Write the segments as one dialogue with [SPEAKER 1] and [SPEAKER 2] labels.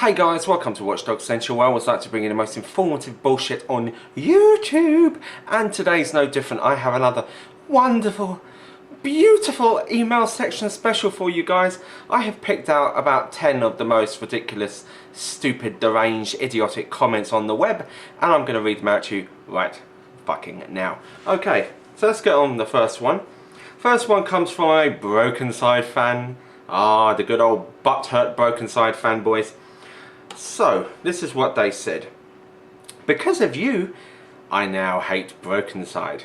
[SPEAKER 1] Hey guys, welcome to Watchdog Central, where I always like to bring you the most informative bullshit on YouTube. And today's no different. I have another wonderful, beautiful email section special for you guys. I have picked out about 10 of the most ridiculous, stupid, deranged, idiotic comments on the web, and I'm going to read them out to you right fucking now. Okay, so let's get on the first one. First one comes from a Broken Side fan. Ah, the good old butthurt Broken Side fanboys. So, this is what they said. Because of you, I now hate Broken Side.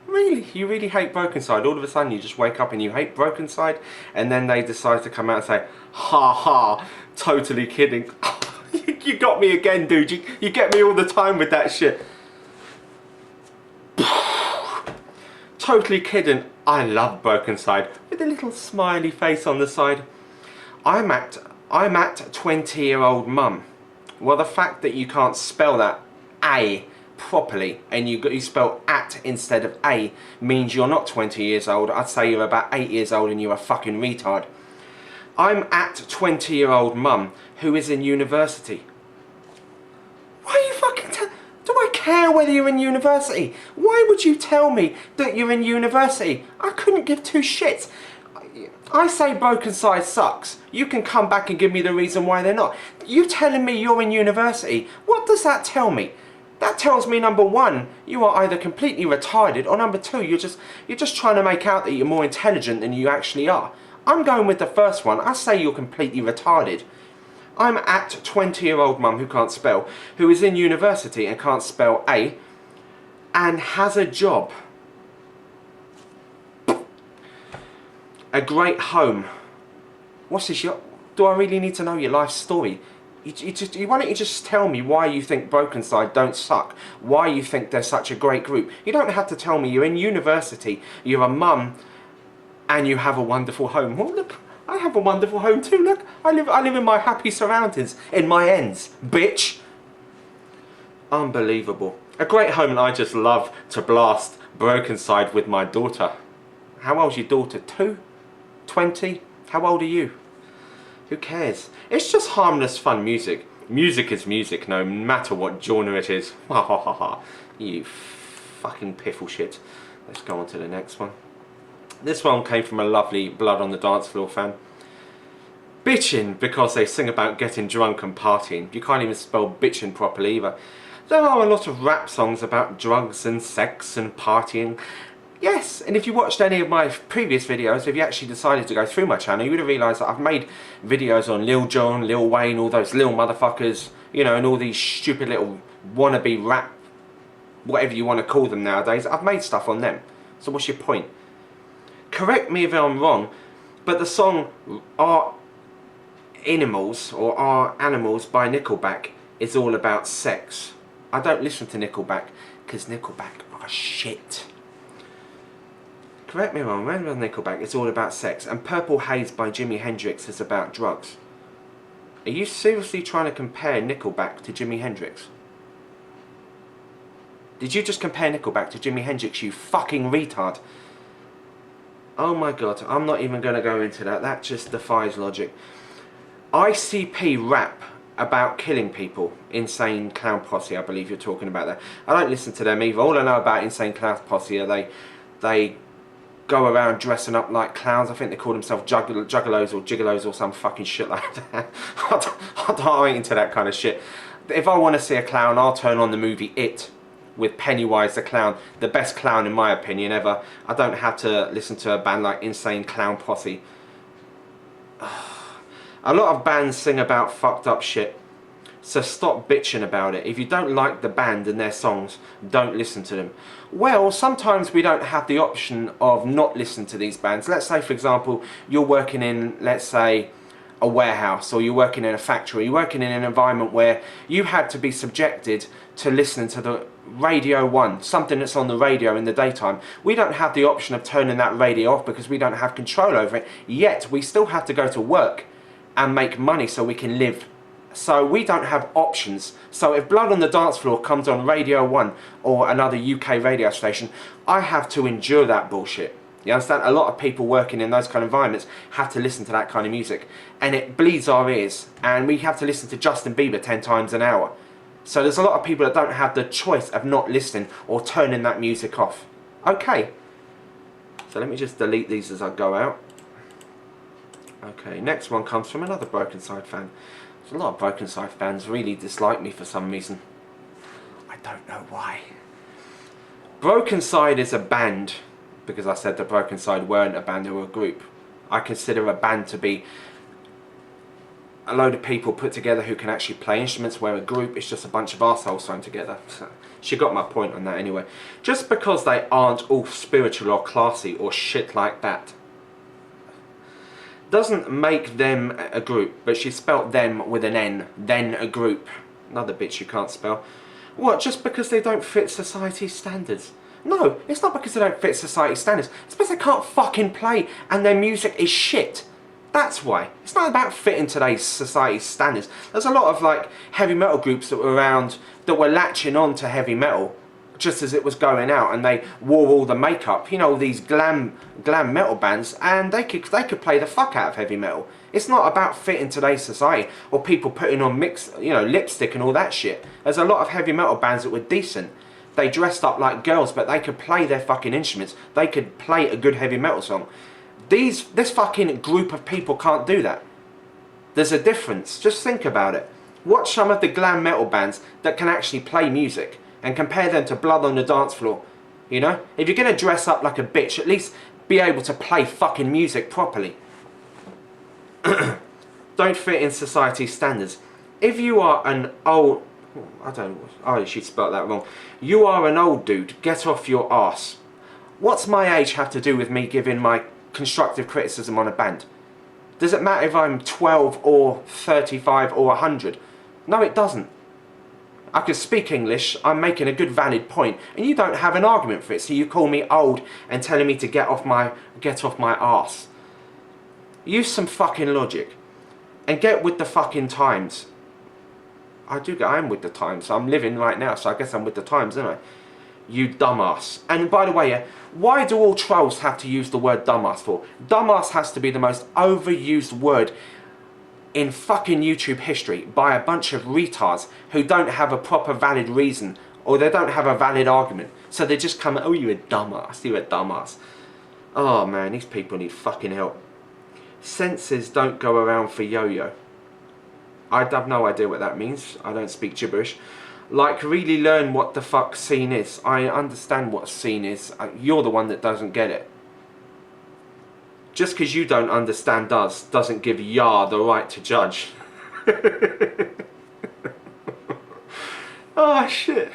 [SPEAKER 1] Really? You really hate Broken Side? All of a sudden you just wake up and you hate Broken Side, and then they decide to come out and say, ha ha, totally kidding. You got me again, dude. You get me all the time with that shit. Totally kidding. I love Broken Side. With a little smiley face on the side. I'm at 20-year-old mum. Well, the fact that you can't spell that A properly and you spell at instead of A means you're not 20 years old. I'd say you're about 8 years old and you're a fucking retard. I'm at 20-year-old mum who is in university. Why are you fucking do I care whether you're in university? Why would you tell me that you're in university? I couldn't give two shits. I say Broken Side sucks. You can come back and give me the reason why they're not. You telling me you're in university, what does that tell me? That tells me, number one, you are either completely retarded, or number two, you're just trying to make out that you're more intelligent than you actually are. I'm going with the first one. I say you're completely retarded. I'm at 20-year-old mum who can't spell, who is in university and can't spell A, and has a job. A great home. What's this? Do I really need to know your life story? Why don't you just tell me why you think Broken Side don't suck? Why you think they're such a great group? You don't have to tell me you're in university, you're a mum, and you have a wonderful home. Well, look, I have a wonderful home too. Look, I live in my happy surroundings, in my ends, bitch. Unbelievable. A great home, and I just love to blast Broken Side with my daughter. How old's your daughter? 2? 20? How old are you? Who cares? It's just harmless fun music. Music is music, no matter what genre it is. Ha ha ha ha. You fucking piffle shit. Let's go on to the next one. This one came from a lovely Blood on the Dance Floor fan. Bitchin' because they sing about getting drunk and partying. You can't even spell bitchin' properly either. There are a lot of rap songs about drugs and sex and partying. Yes, and if you watched any of my previous videos, if you actually decided to go through my channel, you would have realised that I've made videos on Lil Jon, Lil Wayne, all those little motherfuckers, you know, and all these stupid little wannabe rap, whatever you want to call them nowadays. I've made stuff on them. So what's your point? Correct me if I'm wrong, but the song Are Animals or Are Animals by Nickelback is all about sex. I don't listen to Nickelback because Nickelback are shit. Correct me if I'm wrong, remember Nickelback, it's all about sex, and Purple Haze by Jimi Hendrix is about drugs. Are you seriously trying to compare Nickelback to Jimi Hendrix? Did you just compare Nickelback to Jimi Hendrix, you fucking retard? Oh my god, I'm not even going to go into that, that just defies logic. ICP rap about killing people, Insane Clown Posse, I believe you're talking about that. I don't listen to them either. All I know about Insane Clown Posse are they go around dressing up like clowns. I think they call themselves juggalos or gigolos or some fucking shit like that. I ain't into that kind of shit. If I want to see a clown, I'll turn on the movie It with Pennywise the Clown, the best clown in my opinion ever. I don't have to listen to a band like Insane Clown Posse. A lot of bands sing about fucked up shit, so stop bitching about it. If you don't like the band and their songs, don't listen to them. Well, sometimes we don't have the option of not listening to these bands. Let's say, for example, you're working in, let's say, a warehouse, or you're working in a factory, you're working in an environment where you had to be subjected to listening to the Radio 1, something that's on the radio in the daytime. We don't have the option of turning that radio off because we don't have control over it, yet we still have to go to work and make money so we can live. So we don't have options. So if Blood on the Dance Floor comes on Radio 1 or another UK radio station, I have to endure that bullshit. You understand? A lot of people working in those kind of environments have to listen to that kind of music, and it bleeds our ears, and we have to listen to Justin Bieber 10 times an hour. So there's a lot of people that don't have the choice of not listening or turning that music off. Okay, so let me just delete these as I go out. Okay, next one comes from another Broken Side fan. There's a lot of Broken Side fans really dislike me for some reason. I don't know why. Broken Side is a band, because I said that Broken Side weren't a band, they were a group. I consider a band to be a load of people put together who can actually play instruments, where a group is just a bunch of arseholes thrown together. So, she got my point on that anyway. Just because they aren't all spiritual or classy or shit like that doesn't make them a group. But she spelt them with an N, then a group. Another bitch you can't spell. What, just because they don't fit society's standards? No, it's not because they don't fit society's standards. It's because they can't fucking play and their music is shit. That's why. It's not about fitting today's society's standards. There's a lot of like heavy metal groups that were around that were latching on to heavy metal just as it was going out, and they wore all the makeup, you know, these glam metal bands, and they could play the fuck out of heavy metal. It's not about fitting today's society or people putting on lipstick and all that shit. There's a lot of heavy metal bands that were decent. They dressed up like girls, but they could play their fucking instruments. They could play a good heavy metal song. This fucking group of people can't do that. There's a difference. Just think about it. Watch some of the glam metal bands that can actually play music and compare them to Blood on the Dance Floor. You know? If you're going to dress up like a bitch, at least be able to play fucking music properly. Don't fit in society's standards. If you are an old... I should spell that wrong. You are an old dude. Get off your arse. What's my age have to do with me giving my constructive criticism on a band? Does it matter if I'm 12 or 35 or 100? No, it doesn't. I can speak English, I'm making a good valid point, and you don't have an argument for it, so you call me old and telling me to get off my arse. Use some fucking logic and get with the fucking times. I am with the times. I'm living right now, so I guess I'm with the times, aren't I? You dumbass. And by the way, why do all trolls have to use the word dumbass for? Dumbass has to be the most overused word in fucking YouTube history by a bunch of retards who don't have a proper valid reason, or they don't have a valid argument. So they just come, oh, you're a dumbass, you're a dumbass. Oh man, these people need fucking help. Senses don't go around for yo-yo. I have no idea what that means. I don't speak gibberish. Like, really learn what the fuck scene is. I understand what scene is. You're the one that doesn't get it. Just because you don't understand doesn't give Yah the right to judge. Oh shit.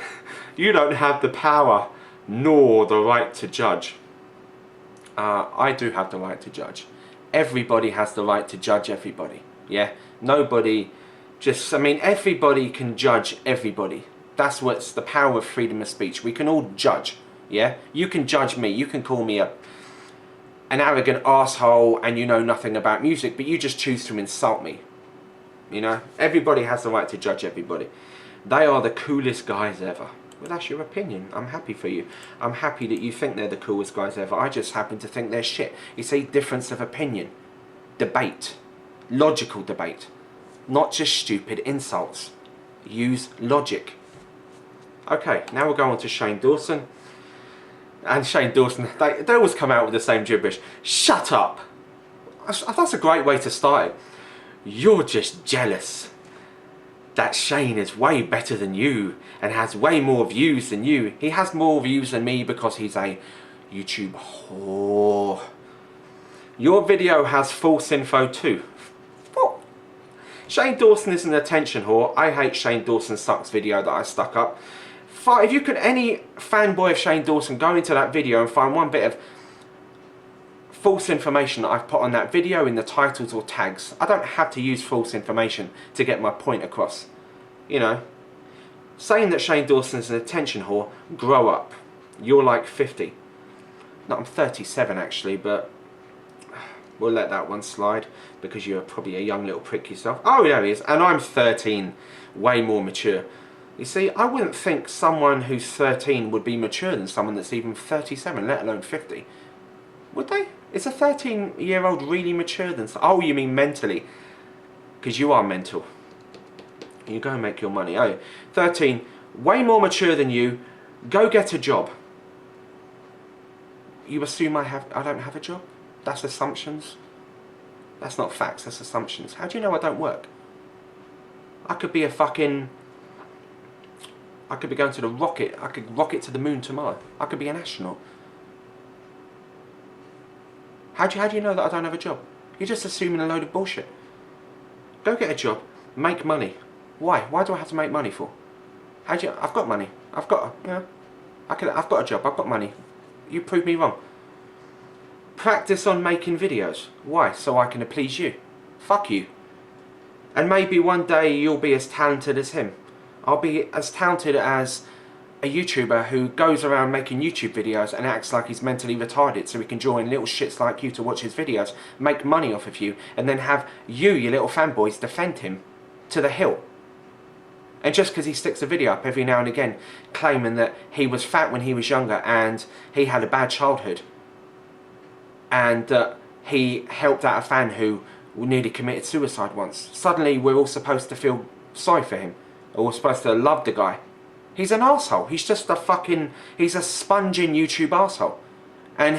[SPEAKER 1] You don't have the power nor the right to judge. I do have the right to judge. Everybody has the right to judge everybody. Yeah? Nobody just... I mean, everybody can judge everybody. That's what's the power of freedom of speech. We can all judge. Yeah? You can judge me. You can call me an arrogant asshole and you know nothing about music, but you just choose to insult me. You know? Everybody has the right to judge everybody. They are the coolest guys ever. Well, that's your opinion. I'm happy for you. I'm happy that you think they're the coolest guys ever. I just happen to think they're shit. It's a difference of opinion. Debate. Logical debate. Not just stupid insults. Use logic. Okay, now we'll go on to Shane Dawson. And Shane Dawson, they always come out with the same gibberish. Shut up! That's a great way to start it. You're just jealous that Shane is way better than you and has way more views than you. He has more views than me because he's a YouTube whore. Your video has false info too. What? Shane Dawson is an attention whore. I hate Shane Dawson sucks video that I stuck up. If you could, any fanboy of Shane Dawson, go into that video and find one bit of false information that I've put on that video in the titles or tags. I don't have to use false information to get my point across. You know, saying that Shane Dawson is an attention whore, grow up. You're like 50. No, I'm 37 actually, but we'll let that one slide because you're probably a young little prick yourself. Oh, there he is. And I'm 13, way more mature. You see, I wouldn't think someone who's 13 would be mature than someone that's even 37, let alone 50. Would they? Is a 13-year-old really mature than... Oh, you mean mentally? Because you are mental. You go and make your money. Oh, 13, way more mature than you. Go get a job. You assume I don't have a job? That's assumptions. That's not facts, that's assumptions. How do you know I don't work? I could be a fucking... I could be going to the rocket. I could rocket to the moon tomorrow. I could be an astronaut. How do you know that I don't have a job? You're just assuming a load of bullshit. Go get a job. Make money. Why? Why do I have to make money for? I've got money. I've got a job. I've got money. You prove me wrong. Practice on making videos. Why? So I can please you. Fuck you. And maybe one day you'll be as talented as him. I'll be as talented as a YouTuber who goes around making YouTube videos and acts like he's mentally retarded so he can join little shits like you to watch his videos, make money off of you, and then have you, your little fanboys, defend him to the hilt. And just because he sticks a video up every now and again claiming that he was fat when he was younger and he had a bad childhood and that he helped out a fan who nearly committed suicide once, suddenly we're all supposed to feel sorry for him, or we're supposed to love the guy. He's an arsehole. He's just a fucking... He's a sponging YouTube arsehole. And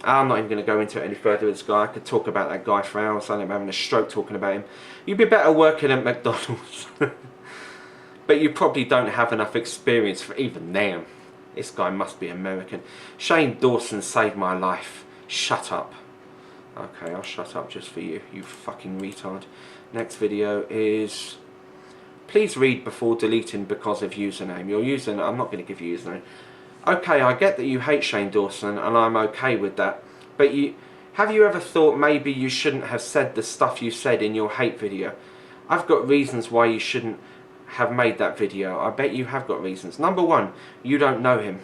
[SPEAKER 1] I'm not even going to go into it any further with this guy. I could talk about that guy for hours. I'm having a stroke talking about him. You'd be better working at McDonald's. But you probably don't have enough experience for even them. This guy must be American. Shane Dawson saved my life. Shut up. Okay, I'll shut up just for you, you fucking retard. Next video is... Please read before deleting because of username. Your username, I'm not going to give you username. Okay, I get that you hate Shane Dawson and I'm okay with that. But have you ever thought maybe you shouldn't have said the stuff you said in your hate video? I've got reasons why you shouldn't have made that video. I bet you have got reasons. Number one, you don't know him.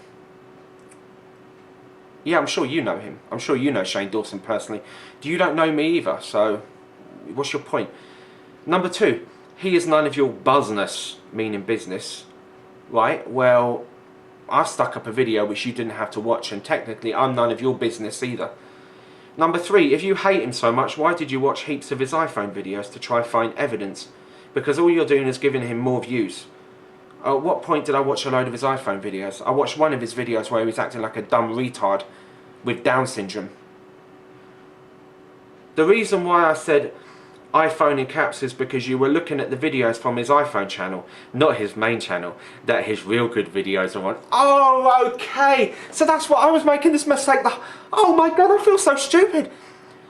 [SPEAKER 1] Yeah, I'm sure you know him. I'm sure you know Shane Dawson personally. You don't know me either, so what's your point? Number two, he is none of your business, meaning business, right? Well, I've stuck up a video which you didn't have to watch, and technically I'm none of your business either. Number three, if you hate him so much, why did you watch heaps of his iPhone videos to try find evidence? Because all you're doing is giving him more views. At what point did I watch a load of his iPhone videos? I watched one of his videos where he was acting like a dumb retard with Down syndrome. The reason why I said iPhone in caps is because you were looking at the videos from his iPhone channel, not his main channel, that his real good videos are on. Oh, okay. So that's what I was making this mistake. Oh my god, I feel so stupid.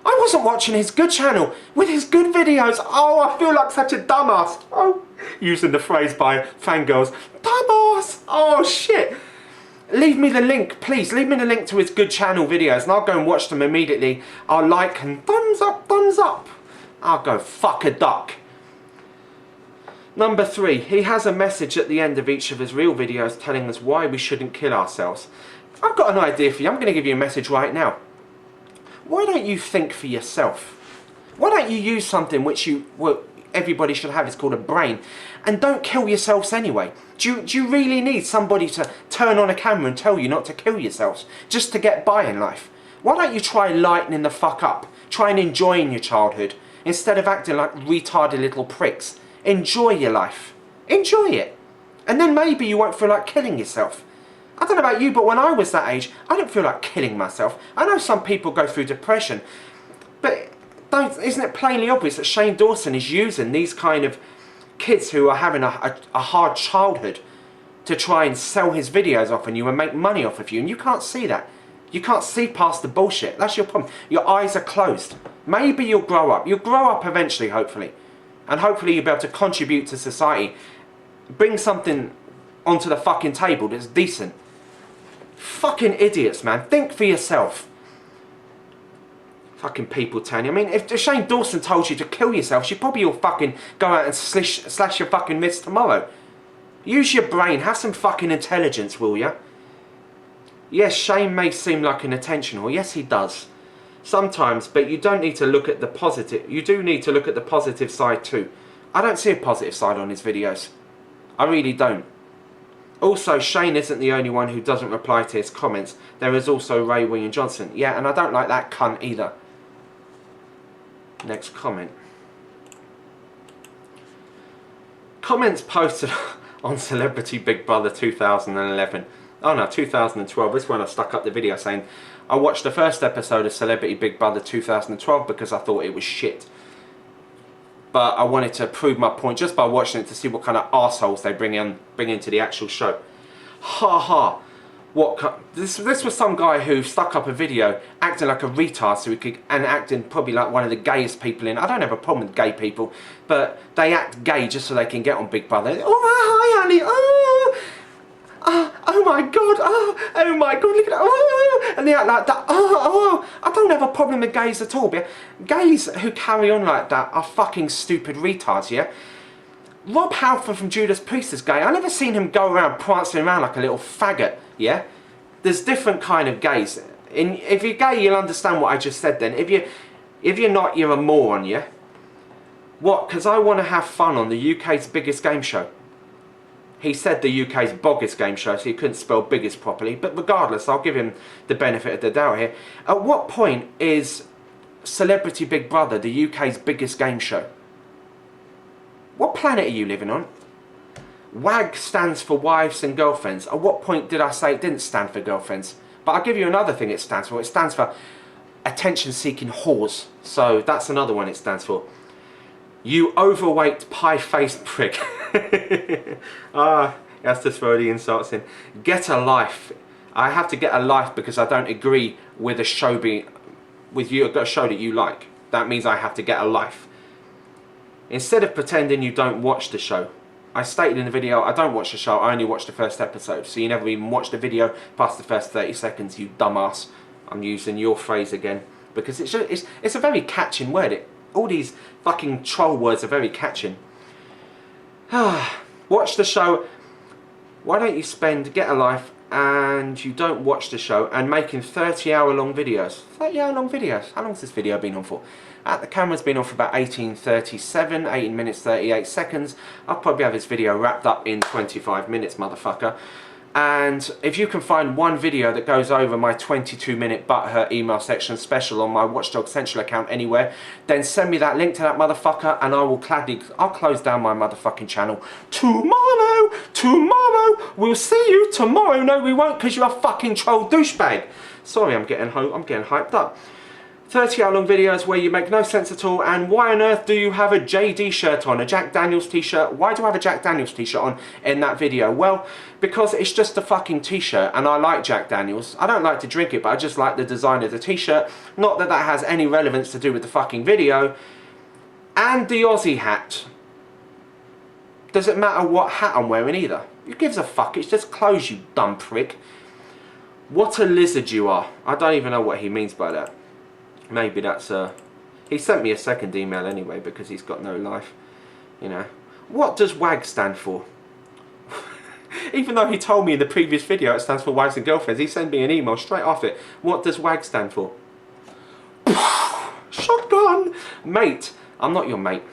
[SPEAKER 1] I wasn't watching his good channel with his good videos. Oh, I feel like such a dumbass. Oh, using the phrase by fangirls. Dumbass. Oh, shit. Leave me the link, please. Leave me the link to his good channel videos and I'll go and watch them immediately. I'll like and thumbs up, thumbs up. I'll go fuck a duck. Number three, he has a message at the end of each of his real videos telling us why we shouldn't kill ourselves. I've got an idea for you. I'm going to give you a message right now. Why don't you think for yourself? Why don't you use something which everybody should have? It's called a brain. And don't kill yourselves anyway. Do you really need somebody to turn on a camera and tell you not to kill yourselves just to get by in life? Why don't you try lightening the fuck up? Try and enjoying your childhood instead of acting like retarded little pricks. Enjoy your life. Enjoy it. And then maybe you won't feel like killing yourself. I don't know about you, but when I was that age, I didn't feel like killing myself. I know some people go through depression, but isn't it plainly obvious that Shane Dawson is using these kind of kids who are having a hard childhood to try and sell his videos off on you and make money off of you, and you can't see that. You can't see past the bullshit. That's your problem. Your eyes are closed. Maybe you'll grow up. You'll grow up eventually, hopefully. And hopefully you'll be able to contribute to society. Bring something onto the fucking table that's decent. Fucking idiots, man. Think for yourself. Fucking people telling you. I mean, if Shane Dawson told you to kill yourself, you'd probably all fucking go out and slash your fucking wrists tomorrow. Use your brain. Have some fucking intelligence, will ya? Yes, Shane may seem like an attention whore. Yes, he does. Sometimes, but you don't need to look at the positive. You do need to look at the positive side too. I don't see a positive side on his videos. I really don't. Also, Shane isn't the only one who doesn't reply to his comments. There is also Ray William Johnson. Yeah, and I don't like that cunt either. Next comment. Comments posted on Celebrity Big Brother 2011. Oh no, 2012. This is when I stuck up the video saying I watched the first episode of Celebrity Big Brother 2012 because I thought it was shit. But I wanted to prove my point just by watching it to see what kind of arseholes they bring into the actual show. Ha ha. This was some guy who stuck up a video acting like a retard so he could, and acting probably like one of the gayest people in. I don't have a problem with gay people, but they act gay just so they can get on Big Brother. Oh hi honey, oh my god, oh my god, look at that, oh, and they act like that, I don't have a problem with gays at all, but gays who carry on like that are fucking stupid retards, yeah? Rob Halford from Judas Priest is gay. I never seen him go around prancing around like a little faggot, yeah? There's different kind of gays. If you're gay, you'll understand what I just said then. If you're not, you're a moron, yeah? What? Because I want to have fun on the UK's biggest game show. He said the UK's boggest game show, so he couldn't spell biggest properly. But regardless, I'll give him the benefit of the doubt here. At what point is Celebrity Big Brother the UK's biggest game show? What planet are you living on? WAG stands for wives and girlfriends. At what point did I say it didn't stand for girlfriends? But I'll give you another thing it stands for. It stands for attention-seeking whores. So that's another one it stands for. You overweight pie-faced prick. That's to throw the insults in. Get a life. I have to get a life because I don't agree with a show a show that you like. That means I have to get a life. Instead of pretending you don't watch the show. I stated in the video I don't watch the show, I only watch the first episode. So you never even watch the video past the first 30 seconds, you dumbass. I'm using your phrase again. Because it's a very catching word. All these fucking troll words are very catching. Watch the show. Why don't you get a life and you don't watch the show and making 30-hour-long videos. 30-hour-long videos. How long has this video been on for? The camera's been on for about 18 minutes 38 seconds. I'll probably have this video wrapped up in 25 minutes, motherfucker. And if you can find one video that goes over my 22-minute butthurt email section special on my Watchdog Central account anywhere, then send me that link to that motherfucker and I'll close down my motherfucking channel tomorrow. We'll see you tomorrow. No, we won't, because you're a fucking troll douchebag. Sorry, I'm getting hyped up. 30-hour-long videos where you make no sense at all. And why on earth do you have a JD shirt on, a Jack Daniels t-shirt? Why do I have a Jack Daniels t-shirt on in that video? Well, because it's just a fucking t-shirt and I like Jack Daniels. I don't like to drink it, but I just like the design of the t-shirt. Not that that has any relevance to do with the fucking video. And the Aussie hat. Doesn't matter what hat I'm wearing either. Who gives a fuck? It's just clothes, you dumb prick. What a lizard you are. I don't even know what he means by that. Maybe that's he sent me a second email anyway because he's got no life, you know. What does WAG stand for? Even though he told me in the previous video it stands for wives and girlfriends, he sent me an email straight off it. What does WAG stand for? Shotgun! Mate, I'm not your mate.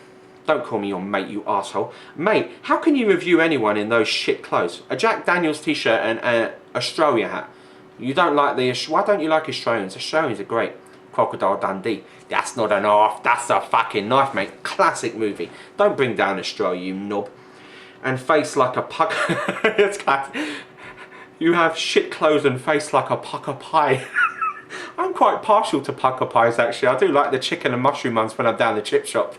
[SPEAKER 1] Don't call me your mate, you asshole. Mate, how can you review anyone in those shit clothes? A Jack Daniels t-shirt and an Australia hat. You don't like why don't you like Australians? Australians are great. Crocodile Dundee. That's not a knife, that's a fucking knife, mate. Classic movie. Don't bring down Australia, you knob. And face like a puck. It's classic. You have shit clothes and face like a pucker pie. I'm quite partial to pucker pies actually. I do like the chicken and mushroom ones when I'm down the chip shop.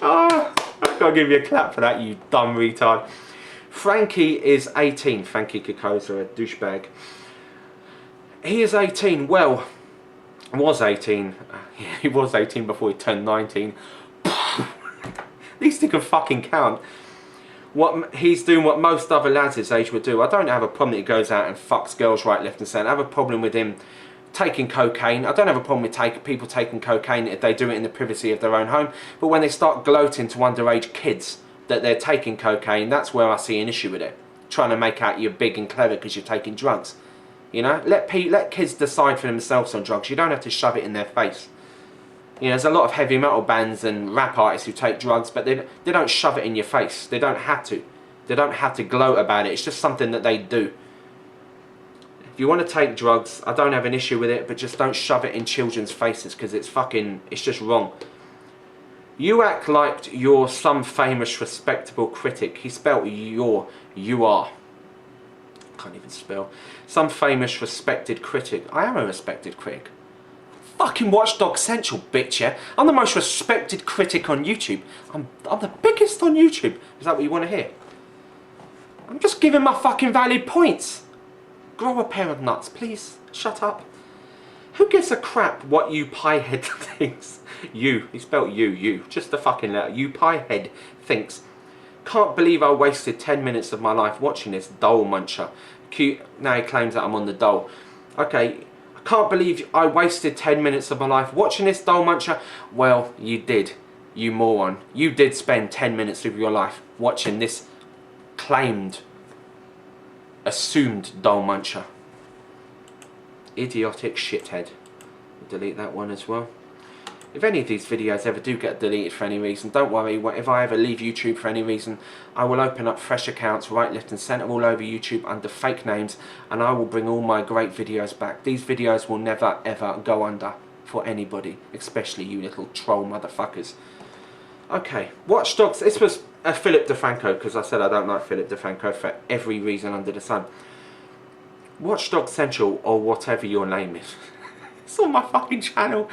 [SPEAKER 1] Oh, I've got to give you a clap for that, you dumb retard. Frankie is 18. Frankie Kokoza, a douchebag. He is 18. Well, was 18. He was 18 before he turned 19. At least he can fucking count. He's doing what most other lads his age would do. I don't have a problem that he goes out and fucks girls right, left and centre. I have a problem with him taking cocaine. I don't have a problem with people taking cocaine if they do it in the privacy of their own home. But when they start gloating to underage kids that they're taking cocaine, that's where I see an issue with it. Trying to make out you're big and clever because you're taking drugs. You know, let kids decide for themselves on drugs. You don't have to shove it in their face. You know, there's a lot of heavy metal bands and rap artists who take drugs, but they don't shove it in your face. They don't have to. They don't have to gloat about it. It's just something that they do. If you want to take drugs, I don't have an issue with it, but just don't shove it in children's faces, because it's just wrong. You act like you're some famous, respectable critic. He spelt you are. Can't even spell. Some famous, respected critic. I am a respected critic. Fucking Watchdog Central, bitch, yeah? I'm the most respected critic on YouTube. I'm the biggest on YouTube. Is that what you want to hear? I'm just giving my fucking valid points. Grow a pair of nuts, please. Shut up. Who gives a crap what you piehead thinks? You. He spelled you. Just a fucking letter. You piehead thinks. Can't believe I wasted 10 minutes of my life watching this dole muncher. Cute. Now he claims that I'm on the dole. Okay. I can't believe I wasted 10 minutes of my life watching this dole muncher. Well, you did. You moron. You did spend 10 minutes of your life watching this assumed dole muncher. Idiotic shithead. Delete that one as well. If any of these videos ever do get deleted for any reason, don't worry. If I ever leave YouTube for any reason, I will open up fresh accounts right, left and centre all over YouTube under fake names, and I will bring all my great videos back. These videos will never ever go under for anybody, especially you little troll motherfuckers. Okay, Watch Dogs. This was a Philip DeFranco, because I said I don't like Philip DeFranco for every reason under the sun. Watchdog Central, or whatever your name is. It's on my fucking channel.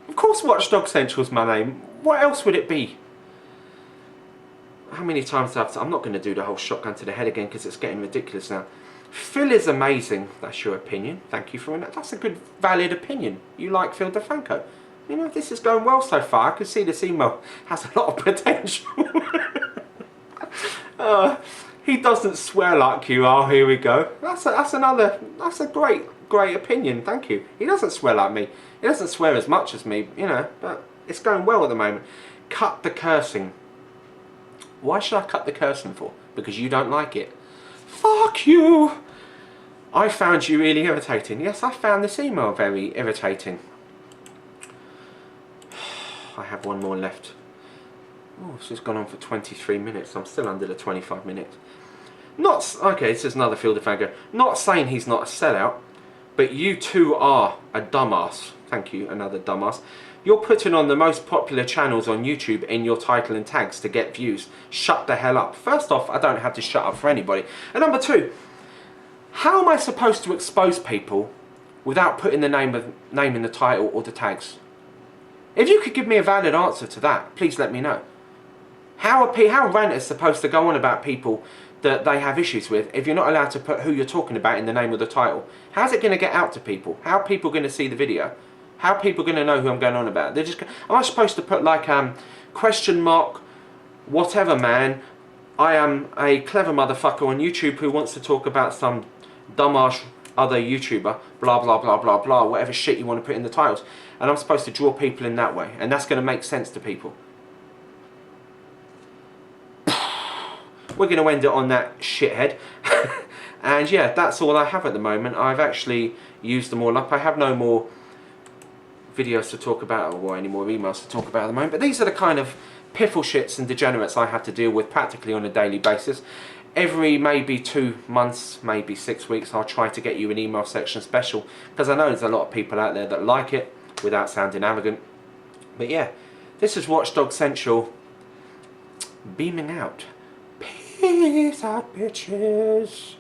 [SPEAKER 1] Of course Watchdog Central's my name. What else would it be? How many times have I... I'm not going to do the whole shotgun to the head again, because it's getting ridiculous now. Phil is amazing. That's your opinion. Thank you for that. That's a good, valid opinion. You like Phil DeFranco. You know, this is going well so far. I can see this email has a lot of potential. He doesn't swear like you. Oh, here we go. That's a great opinion. Thank you. He doesn't swear like me. He doesn't swear as much as me, you know, but it's going well at the moment. Cut the cursing. Why should I cut the cursing for? Because you don't like it. Fuck you. I found you really irritating. Yes, I found this email very irritating. I have one more left. Oh, this has gone on for 23 minutes. I'm still under the 25 minutes. Okay, this is another Phil DeFranco. Not saying he's not a sellout, but you too are a dumbass. Thank you, another dumbass. You're putting on the most popular channels on YouTube in your title and tags to get views. Shut the hell up. First off, I don't have to shut up for anybody. And number two, how am I supposed to expose people without putting the name in the title or the tags? If you could give me a valid answer to that, please let me know. How are ranters supposed to go on about people that they have issues with if you're not allowed to put who you're talking about in the name of the title? How's it going to get out to people? How are people going to see the video? How are people going to know who I'm going on about? Am I supposed to put like question mark whatever man, I am a clever motherfucker on YouTube who wants to talk about some dumbass other YouTuber, blah blah blah blah blah, whatever shit you want to put in the titles, and I'm supposed to draw people in that way, and that's going to make sense to people. We're going to end it on that shithead. And yeah, that's all I have at the moment. I've actually used them all up. I have no more videos to talk about, or any more emails to talk about at the moment, but these are the kind of piffle shits and degenerates I have to deal with practically on a daily basis. Every maybe 2 months, maybe 6 weeks, I'll try to get you an email section special, because I know there's a lot of people out there that like it without sounding arrogant. But yeah, this is Watchdog Central beaming out. Peace out, bitches.